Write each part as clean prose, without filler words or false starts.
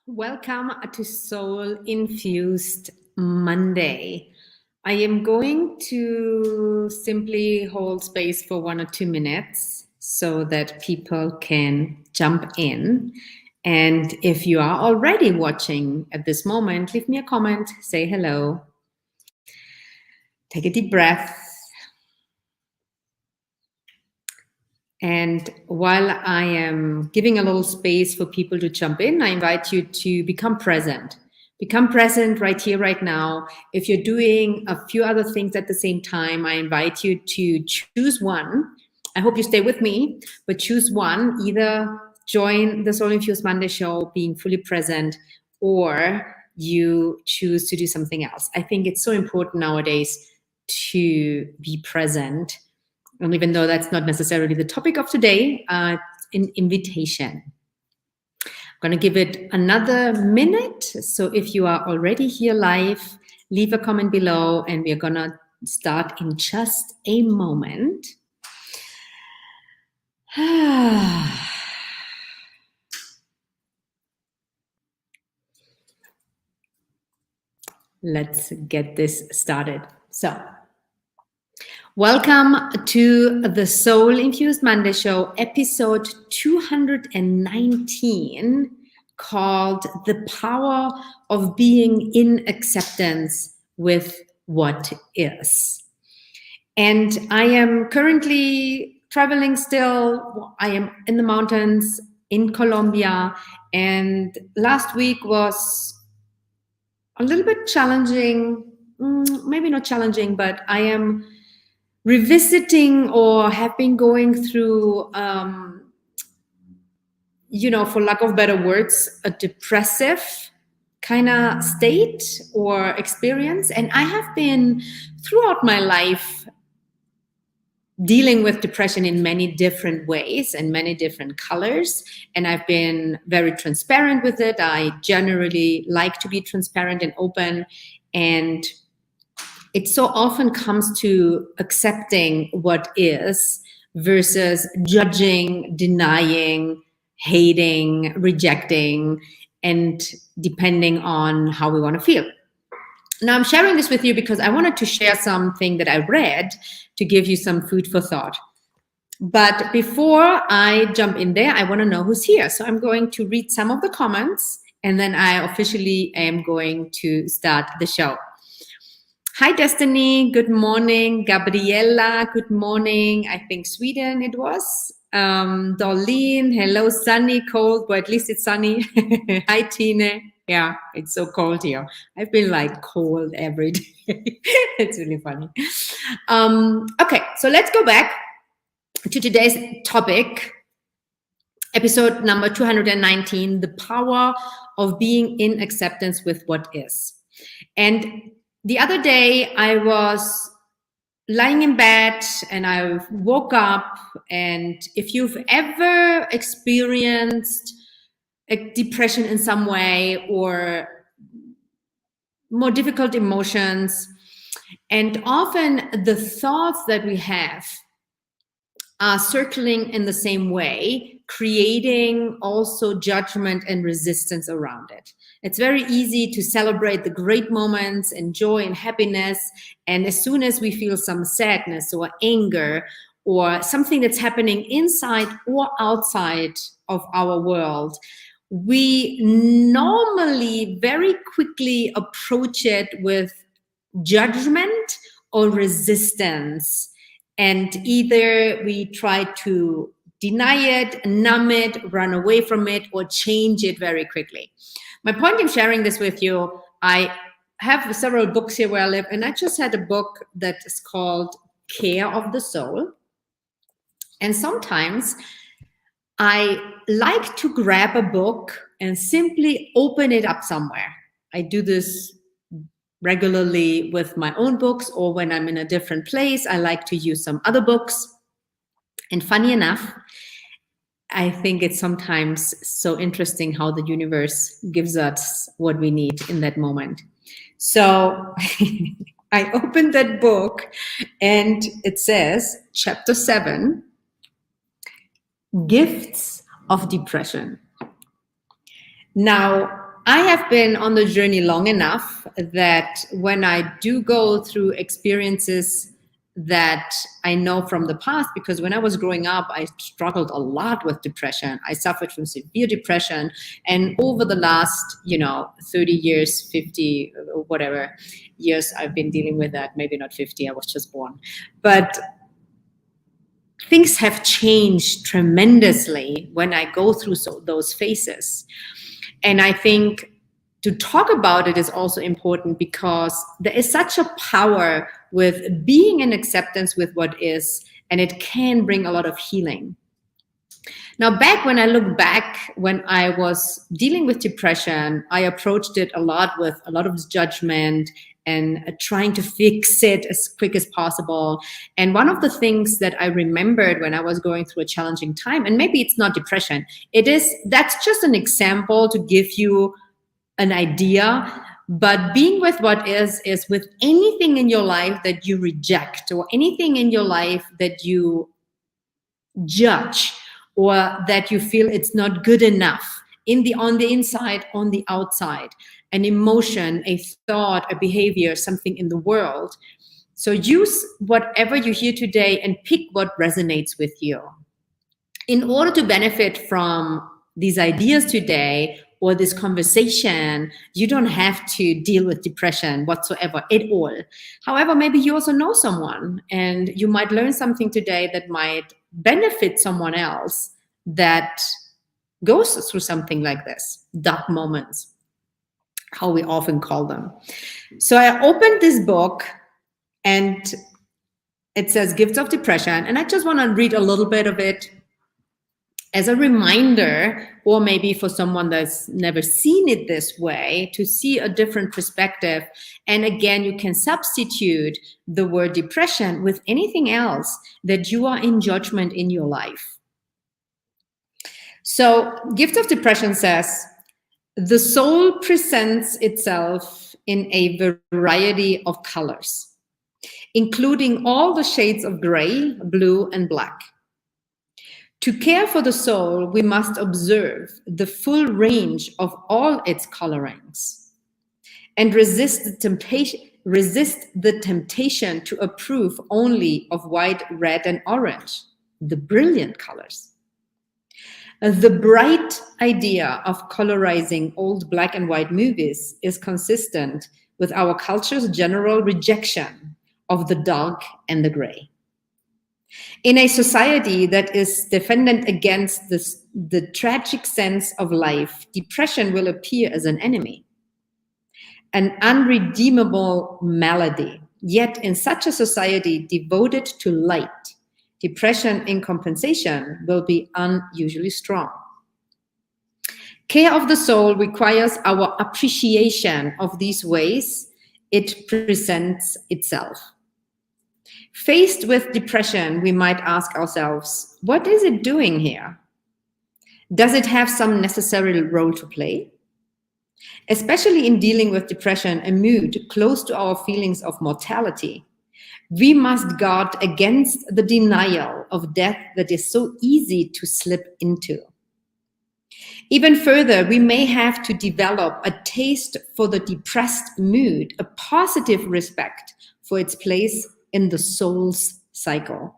Welcome to Soul Infused Monday. I am going to simply hold space for 1 or 2 minutes so that people can jump in. And if you are already watching at this moment, leave me a comment, say hello, take a deep breath. And while I am giving a little space for people to jump in, I invite you to become present. Become present right here, right now. If you're doing a few other things at the same time, I invite you to choose one. I hope you stay with me, but choose one. Either join the Soul Infused Monday show, being fully present, or you choose to do something else. I think it's so important nowadays to be present. And even though that's not necessarily the topic of today, an invitation. I'm going to give it another minute. So if you are already here live, leave a comment below and we're going to start in just a moment. Let's get this started. So, welcome to the Soul Infused Monday Show, episode 219, called The Power of Being in Acceptance with What Is. And I am currently traveling still. I am in the mountains in Colombia, and last week was a little bit challenging, maybe not challenging, but I am revisiting or have been going through, for lack of better words, a depressive kind of state or experience. And I have been throughout my life dealing with depression in many different ways and many different colors. And I've been very transparent with it. I generally like to be transparent and open. And it so often comes to accepting what is versus judging, denying, hating, rejecting, and depending on how we want to feel. Now, I'm sharing this with you because I wanted to share something that I read to give you some food for thought. But before I jump in there, I want to know who's here. So I'm going to read some of the comments, and then I officially am going to start the show. Hi, Destiny. Good morning. Gabriella. Good morning. I think Sweden it was. Darlene. Hello, sunny, cold, but at least it's sunny. Hi, Tine. Yeah, it's so cold here. I've been like cold every day. It's really funny. Okay, so let's go back to today's topic, episode number 219, the power of being in acceptance with what is. And the other day I was lying in bed and I woke up, and if you've ever experienced a depression in some way or more difficult emotions, and often the thoughts that we have are circling in the same way, creating also judgment and resistance around it. It's very easy to celebrate the great moments and joy and happiness. And as soon as we feel some sadness or anger or something that's happening inside or outside of our world, we normally very quickly approach it with judgment or resistance. And either we try to deny it, numb it, run away from it, or change it very quickly. My point in sharing this with you, I have several books here where I live, and I just had a book that is called Care of the Soul. And sometimes I like to grab a book and simply open it up somewhere. I do this regularly with my own books, or when I'm in a different place, I like to use some other books. And funny enough, I think it's sometimes so interesting how the universe gives us what we need in that moment. So I opened that book and it says, Chapter 7, Gifts of Depression. Now, I have been on the journey long enough that when I do go through experiences that I know from the past, because when I was growing up, I struggled a lot with depression. I suffered from severe depression. And over the last, 30 years, 50, whatever years, I've been dealing with that. Maybe not 50, I was just born. But things have changed tremendously when I go through those phases. And I think to talk about it is also important because there is such a power with being in acceptance with what is, and it can bring a lot of healing. Now, when I look back, when I was dealing with depression, I approached it a lot with a lot of judgment and trying to fix it as quick as possible. And one of the things that I remembered when I was going through a challenging time, and maybe it's not depression, that's just an example to give you an idea. But being with what is with anything in your life that you reject or anything in your life that you judge or that you feel it's not good enough on the inside, on the outside, an emotion, a thought, a behavior, something in the world. So use whatever you hear today and pick what resonates with you. In order to benefit from these ideas today or this conversation, you don't have to deal with depression whatsoever at all. However, maybe you also know someone and you might learn something today that might benefit someone else that goes through something like this, dark moments, how we often call them. So I opened this book and it says Gifts of Depression, and I just want to read a little bit of it as a reminder, or maybe for someone that's never seen it this way, to see a different perspective. And again, you can substitute the word depression with anything else that you are in judgment in your life. So Gift of Depression says, the soul presents itself in a variety of colors, including all the shades of gray, blue, and black. To care for the soul, we must observe the full range of all its colorings and resist the temptation to approve only of white, red, and orange, the brilliant colors. The bright idea of colorizing old black and white movies is consistent with our culture's general rejection of the dark and the gray. In a society that is defendant against the tragic sense of life, depression will appear as an enemy, an unredeemable malady. Yet in such a society devoted to light, depression in compensation will be unusually strong. Care of the soul requires our appreciation of these ways it presents itself. Faced with depression, we might ask ourselves, what is it doing here? Does it have some necessary role to play? Especially in dealing with depression, a mood close to our feelings of mortality, we must guard against the denial of death that is so easy to slip into. Even further, we may have to develop a taste for the depressed mood, a positive respect for its place in the soul's cycle.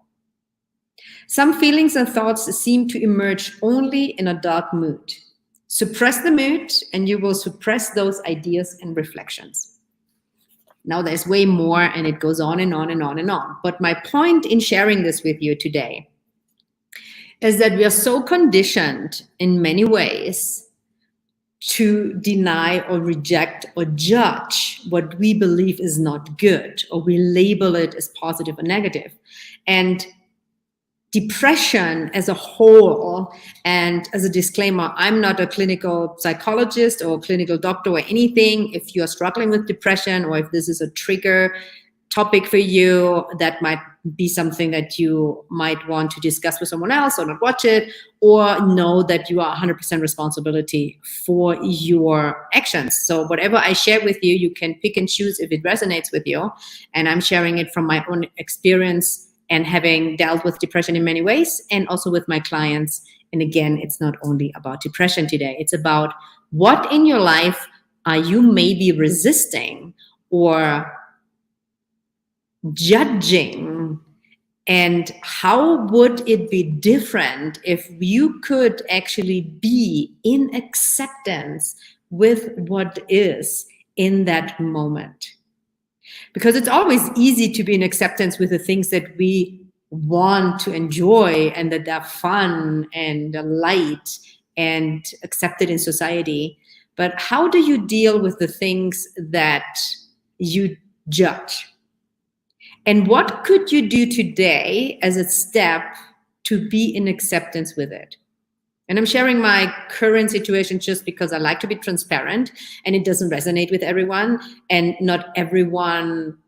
Some feelings and thoughts seem to emerge only in a dark mood. Suppress the mood and you will suppress those ideas and reflections. Now there's way more and it goes on and on and on and on. But my point in sharing this with you today is that we are so conditioned in many ways to deny or reject or judge what we believe is not good, or we label it as positive or negative. And depression as a whole, and as a disclaimer, I'm not a clinical psychologist or clinical doctor or anything. If you are struggling with depression, or if this is a trigger topic for you, that might be something that you might want to discuss with someone else or not watch it, or know that you are 100% responsibility for your actions. So whatever I share with you, you can pick and choose if it resonates with you. And I'm sharing it from my own experience and having dealt with depression in many ways, and also with my clients. And again, it's not only about depression today, it's about What in your life are you maybe resisting or judging? And how would it be different if you could actually be in acceptance with what is in that moment? Because it's always easy to be in acceptance with the things that we want to enjoy and that are fun and light and accepted in society. But how do you deal with the things that you judge? And what could you do today as a step to be in acceptance with it? And I'm sharing my current situation just because I like to be transparent, and it doesn't resonate with everyone. And not everyone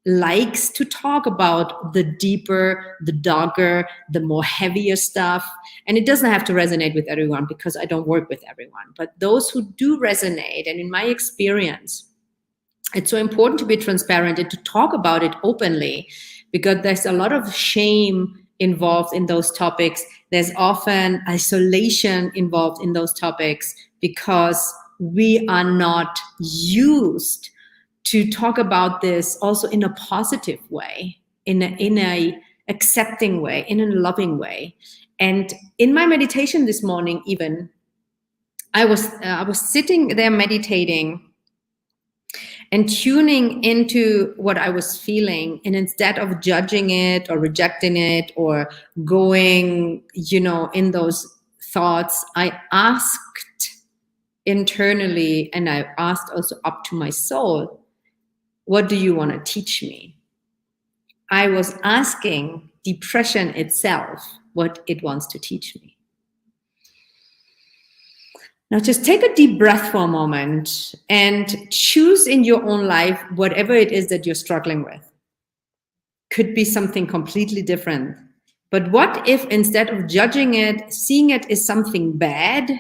likes to talk about the deeper, the darker, the more heavier stuff. And it doesn't have to resonate with everyone because I don't work with everyone. But those who do resonate, and in my experience, it's so important to be transparent and to talk about it openly, because there's a lot of shame involved in those topics. There's often isolation involved in those topics because we are not used to talk about this also in a positive way, in a accepting way, in a loving way. And in my meditation this morning, even I was sitting there meditating and tuning into what I was feeling. And instead of judging it or rejecting it or going, in those thoughts, I asked internally, and I asked also up to my soul, what do you want to teach me? I was asking depression itself what it wants to teach me. Now just take a deep breath for a moment and choose in your own life whatever it is that you're struggling with. Could be something completely different. But what if instead of judging it, seeing it as something bad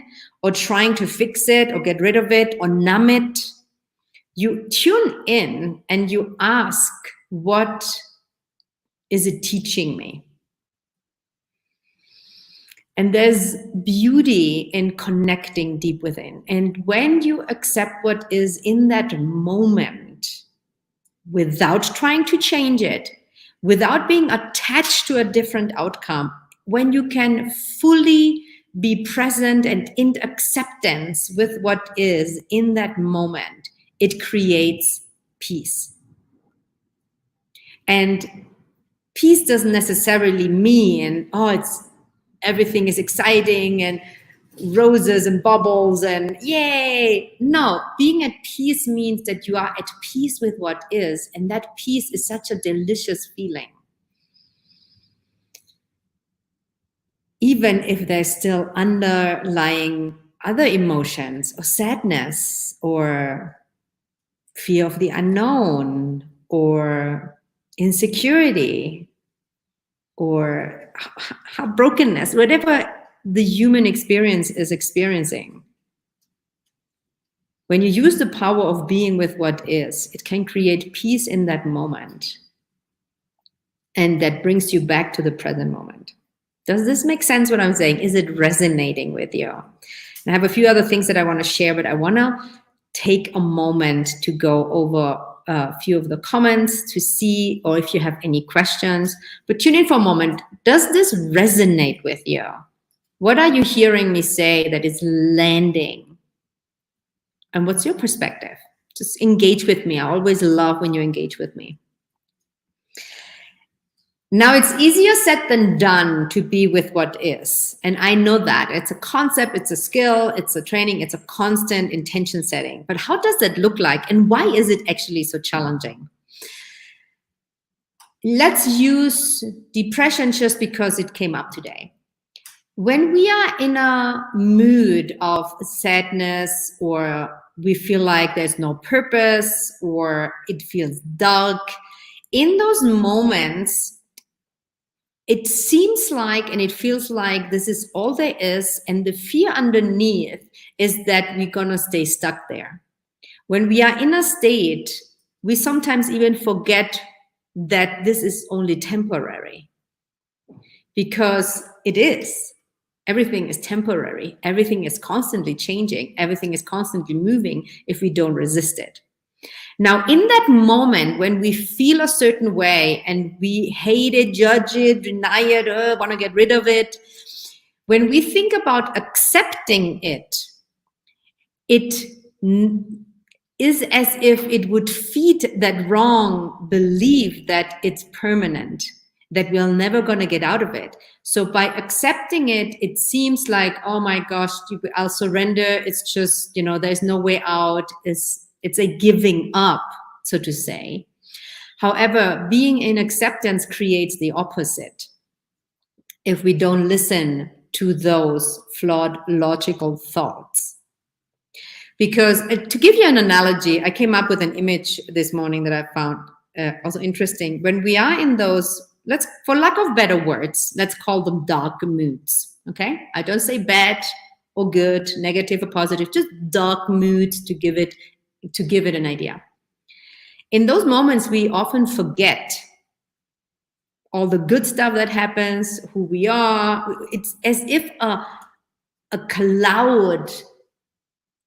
or trying to fix it or get rid of it or numb it, you tune in and you ask, what is it teaching me? And there's beauty in connecting deep within. And when you accept what is in that moment, without trying to change it, without being attached to a different outcome, when you can fully be present and in acceptance with what is in that moment, it creates peace. And peace doesn't necessarily mean, everything is exciting and roses and bubbles and yay. No, being at peace means that you are at peace with what is, and that peace is such a delicious feeling. Even if there's still underlying other emotions or sadness or fear of the unknown or insecurity or brokenness, whatever the human experience is experiencing. When you use the power of being with what is, it can create peace in that moment. And that brings you back to the present moment. Does this make sense what I'm saying? Is it resonating with you? And I have a few other things that I want to share, but I want to take a moment to go over a few of the comments to see, or if you have any questions. But tune in for a moment. Does this resonate with you? What are you hearing me say that is landing? And what's your perspective? Just engage with me. I always love when you engage with me. Now, it's easier said than done to be with what is. And I know that. It's a concept, it's a skill, it's a training, it's a constant intention setting. But how does that look like? And why is it actually so challenging? Let's use depression just because it came up today. When we are in a mood of sadness, or we feel like there's no purpose, or it feels dark, in those moments, it seems like and it feels like this is all there is, and the fear underneath is that we're gonna stay stuck there. When we are in a state, we sometimes even forget that this is only temporary, because it is. Everything is temporary. Everything is constantly changing. Everything is constantly moving if we don't resist it. Now, in that moment when we feel a certain way and we hate it, judge it, deny it, want to get rid of it, when we think about accepting it, it is as if it would feed that wrong belief that it's permanent, that we're never going to get out of it. So by accepting it, it seems like, oh my gosh, I'll surrender. It's just, there's no way out. It's a giving up, so to say. However, being in acceptance creates the opposite. If we don't listen to those flawed logical thoughts. Because to give you an analogy, I came up with an image this morning that I found also interesting. When we are in those, for lack of better words, let's call them dark moods. Okay, I don't say bad or good, negative or positive, just dark moods to give it an idea. In those moments, we often forget all the good stuff that happens, who we are. It's as if a cloud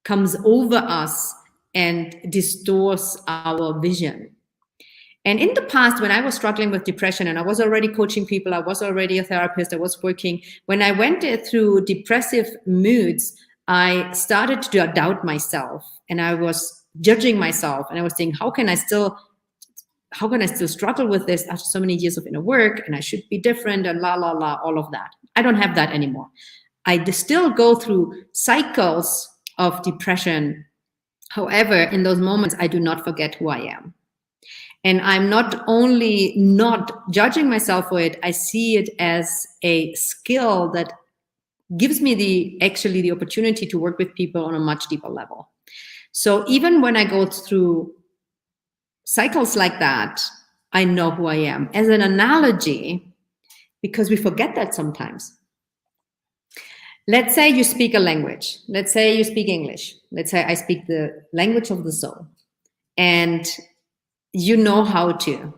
comes over us and distorts our vision. And in the past, when I was struggling with depression and I was already coaching people, I was already a therapist, I was working, when I went through depressive moods, I started to doubt myself and I was judging myself and I was saying, how can I still struggle with this after so many years of inner work, and I should be different and all of that. I don't have that anymore. I still go through cycles of depression. However, in those moments, I do not forget who I am. And I'm not only not judging myself for it, I see it as a skill that gives me the opportunity to work with people on a much deeper level. So even when I go through cycles like that, I know who I am. As an analogy, because we forget that sometimes. Let's say you speak a language. Let's say you speak English. Let's say I speak the language of the soul. And you know how to.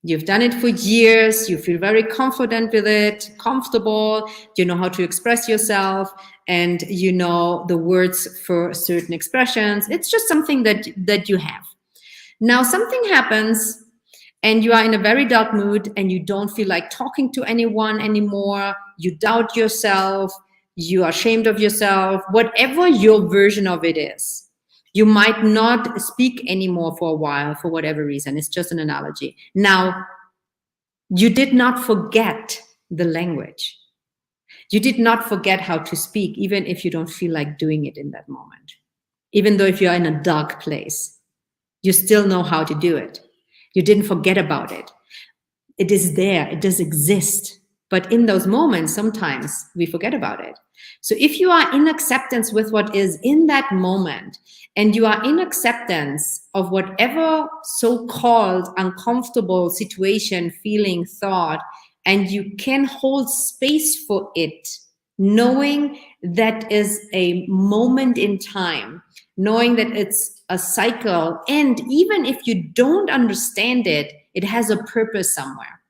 You've done it for years. You feel very confident with it, comfortable. You know how to express yourself. And you know the words for certain expressions. It's just something that you have. Now something happens and you are in a very dark mood and you don't feel like talking to anyone anymore. You doubt yourself. You are ashamed of yourself. Whatever your version of it is. You might not speak anymore for a while for whatever reason. It's just an analogy. Now, you did not forget the language. You did not forget how to speak, even if you don't feel like doing it in that moment. Even though if you're in a dark place, you still know how to do it. You didn't forget about it. It is there. It does exist. But in those moments, sometimes we forget about it. So if you are in acceptance with what is in that moment, and you are in acceptance of whatever so-called uncomfortable situation, feeling, thought, and you can hold space for it, knowing that is a moment in time, knowing that it's a cycle, and even if you don't understand it, it has a purpose somewhere.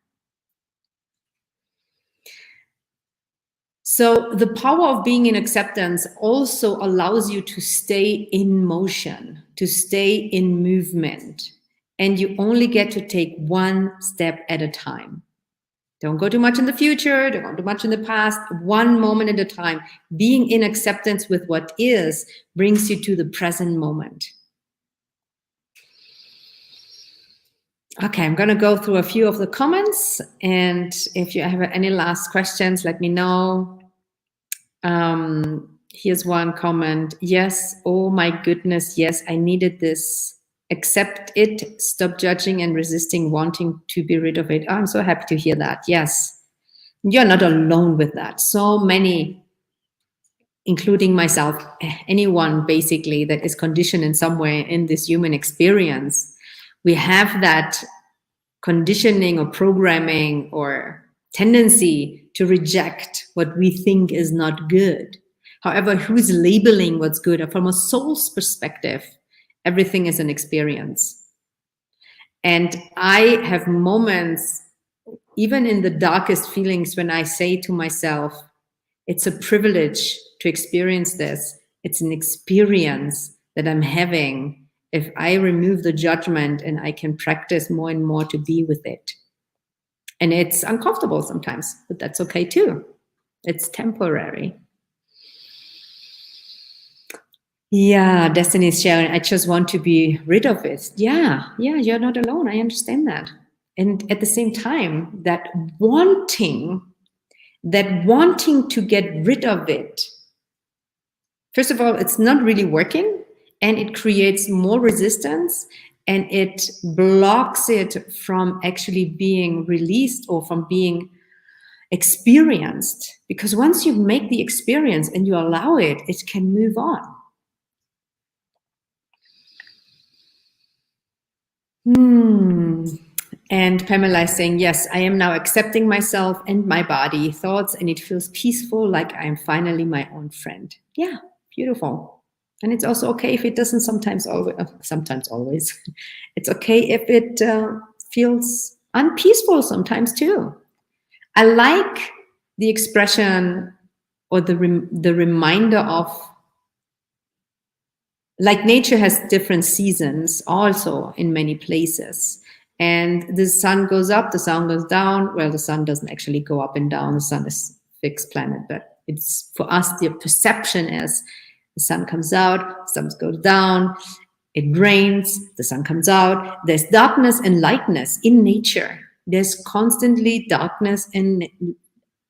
So the power of being in acceptance also allows you to stay in motion, to stay in movement, and you only get to take one step at a time. Don't go too much in the future, don't go too much in the past, one moment at a time. Being in acceptance with what is brings you to the present moment. Okay, I'm going to go through a few of the comments, and if you have any last questions, let me know. Here's one comment. Yes, oh my goodness, yes, I needed this. Accept it, stop judging and resisting, wanting to be rid of it. Oh, I'm so happy to hear that. Yes, you're not alone with that. So many, including myself, anyone basically that is conditioned in some way in this human experience, we have that conditioning or programming or tendency to reject what we think is not good. However, who's labeling what's good? From a soul's perspective, everything is an experience. And I have moments, even in the darkest feelings, when I say to myself, It's a privilege to experience this. It's an experience that I'm having if I remove the judgment and I can practice more and more to be with it. And it's uncomfortable sometimes, but that's okay too. It's temporary. Yeah, Destiny is sharing, I just want to be rid of it. Yeah, you're not alone. I understand that. And at the same time, that wanting to get rid of it, first of all, it's not really working, and it creates more resistance, and it blocks it from actually being released or from being experienced. Because once you make the experience and you allow it, it can move on. And Pamela is saying, yes, I am now accepting myself and my body, thoughts, and it feels peaceful, like I am finally my own friend. Yeah, beautiful. And it's also okay if it doesn't sometimes always. It's okay if it feels unpeaceful sometimes too. I like the expression or the reminder of, like, nature has different seasons also in many places. And the sun goes up, the sun goes down. Well, the sun doesn't actually go up and down. The sun is a fixed planet, but it's, for us, the perception is the sun comes out, the sun goes down, it rains, the sun comes out. There's darkness and lightness in nature. There's constantly darkness and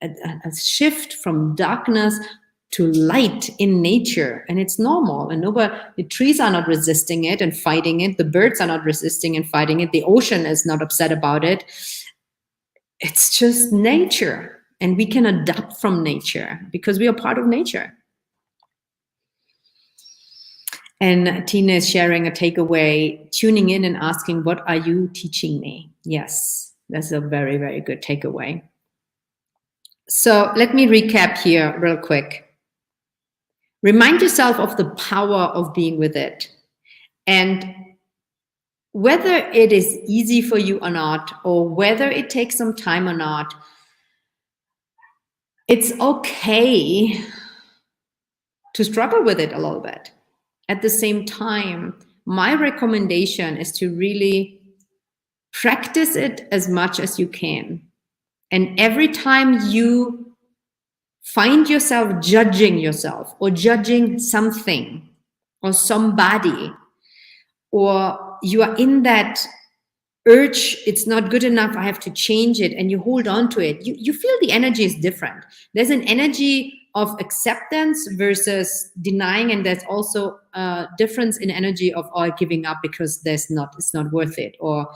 a shift from darkness to light in nature, and it's normal. And the trees are not resisting it and fighting it. The birds are not resisting and fighting it. The ocean is not upset about it. It's just nature, and we can adapt from nature because we are part of nature. And Tina is sharing a takeaway, tuning in and asking, what are you teaching me? Yes, that's a very, very good takeaway. So let me recap here real quick. Remind yourself of the power of being with it. And whether it is easy for you or not, or whether it takes some time or not, it's okay to struggle with it a little bit. At the same time, my recommendation is to really practice it as much as you can. And every time you find yourself judging yourself or judging something or somebody, or you are in that urge, it's not good enough, I have to change it, and you hold on to it, you feel the energy is different. There's an energy of acceptance versus denying, and there's also a difference in energy of giving up because it's not worth it, or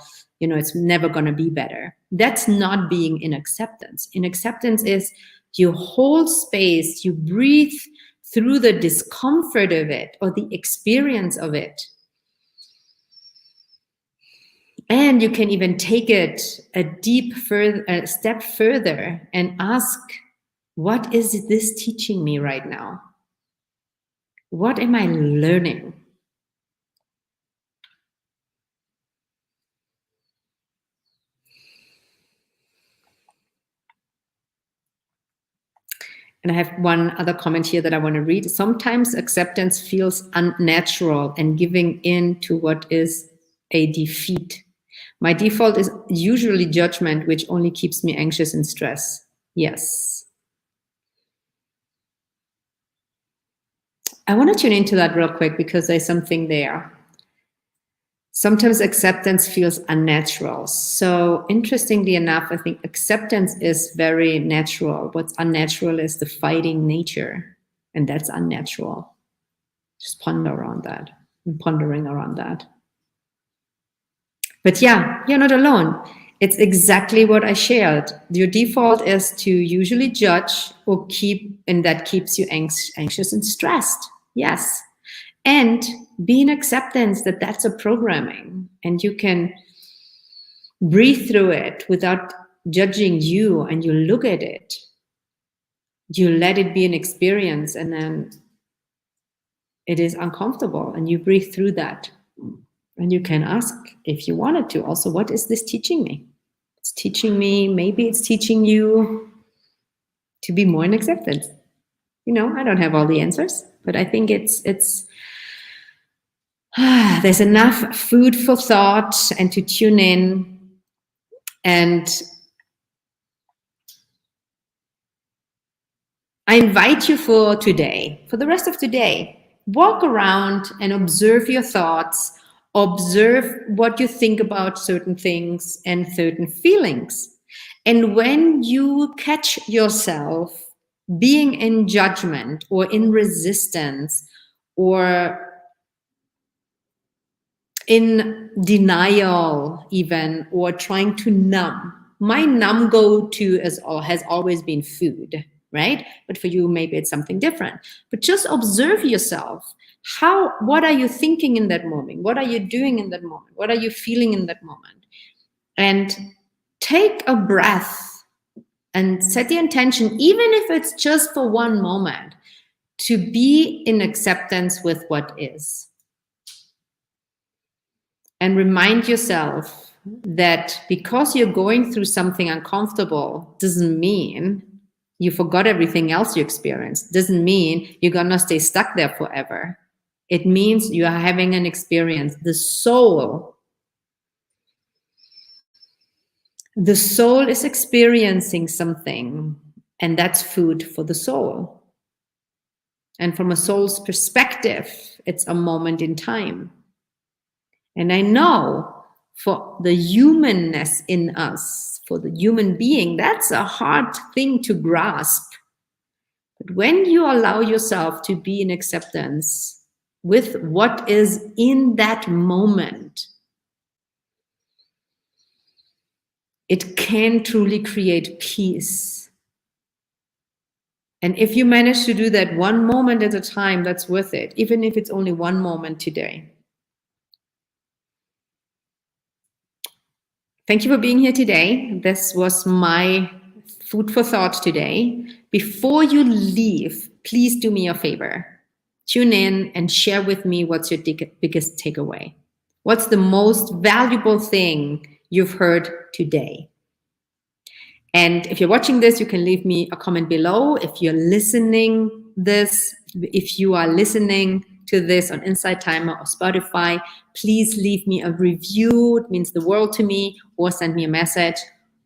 it's never going to be better. That's not being in acceptance. In acceptance is you hold space, you breathe through the discomfort of it or the experience of it. And you can even take it a step further and ask, what is this teaching me right now? What am I learning? And I have one other comment here that I want to read. Sometimes acceptance feels unnatural and giving in to what is a defeat. My default is usually judgment, which only keeps me anxious and stressed. Yes. I want to tune into that real quick because there's something there. Sometimes acceptance feels unnatural. So interestingly enough, I think acceptance is very natural. What's unnatural is the fighting nature, and that's unnatural. Just pondering around that. But yeah, you're not alone. It's exactly what I shared. Your default is to usually judge or and that keeps you anxious and stressed. Yes. And be in acceptance that that's a programming, and you can breathe through it without judging you, and you look at it. You let it be an experience, and then it is uncomfortable, and you breathe through that. And you can ask, if you wanted to, also, what is this teaching me? It's teaching me, maybe it's teaching you to be more in acceptance. I don't have all the answers, but I think it's there's enough food for thought and to tune in. And I invite you for today, for the rest of today, walk around and observe your thoughts, observe what you think about certain things and certain feelings. And when you catch yourself being in judgment or in resistance or in denial even, or trying to numb, my numb go-to has always been food, right? But for you, maybe it's something different. But just observe yourself. What are you thinking in that moment? What are you doing in that moment? What are you feeling in that moment? And take a breath and set the intention, even if it's just for one moment, to be in acceptance with what is. And remind yourself that because you're going through something uncomfortable doesn't mean you forgot everything else you experienced. Doesn't mean you're gonna stay stuck there forever. It means you are having an experience. The soul is experiencing something, and that's food for the soul. And from a soul's perspective, it's a moment in time. And I know for the humanness in us, for the human being, that's a hard thing to grasp. But when you allow yourself to be in acceptance with what is in that moment, it can truly create peace. And if you manage to do that one moment at a time, that's worth it, even if it's only one moment today. Thank you for being here today. This was my food for thought today. Before you leave, please do me a favor. Tune in and share with me what's your biggest takeaway. What's the most valuable thing you've heard today? And if you're watching this, you can leave me a comment below. If you are listening to this on Insight Timer or Spotify, please leave me a review. It means the world to me, or send me a message.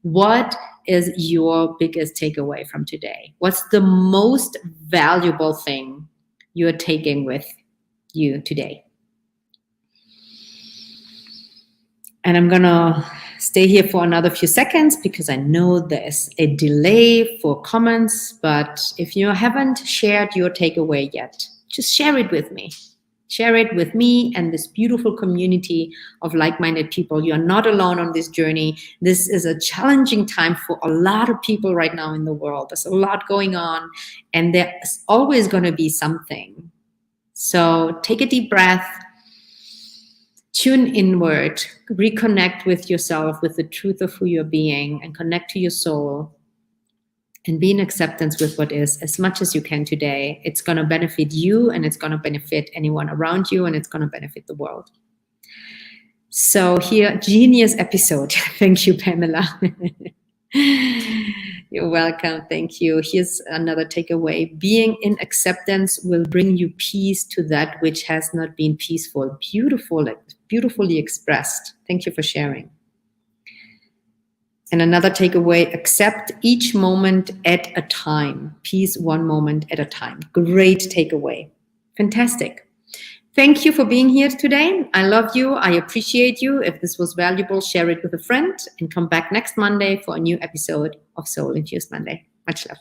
What is your biggest takeaway from today? What's the most valuable thing you're taking with you today? And I'm gonna stay here for another few seconds because I know there's a delay for comments, but if you haven't shared your takeaway yet, just share it with me. Share it with me and this beautiful community of like-minded people. You are not alone on this journey. This is a challenging time for a lot of people right now in the world. There's a lot going on, and there's always going to be something. So take a deep breath, tune inward, reconnect with yourself, with the truth of who you're being, and connect to your soul. And be in acceptance with what is as much as you can today. It's going to benefit you, and it's going to benefit anyone around you, and it's going to benefit the world. So here, genius episode. Thank you, Pamela. You're welcome. Thank you. Here's another takeaway. Being in acceptance will bring you peace to that which has not been peaceful. Beautifully expressed. Thank you for sharing. And another takeaway, accept each moment at a time. Peace one moment at a time. Great takeaway. Fantastic. Thank you for being here today. I love you. I appreciate you. If this was valuable, share it with a friend and come back next Monday for a new episode of Soul Infused Monday. Much love.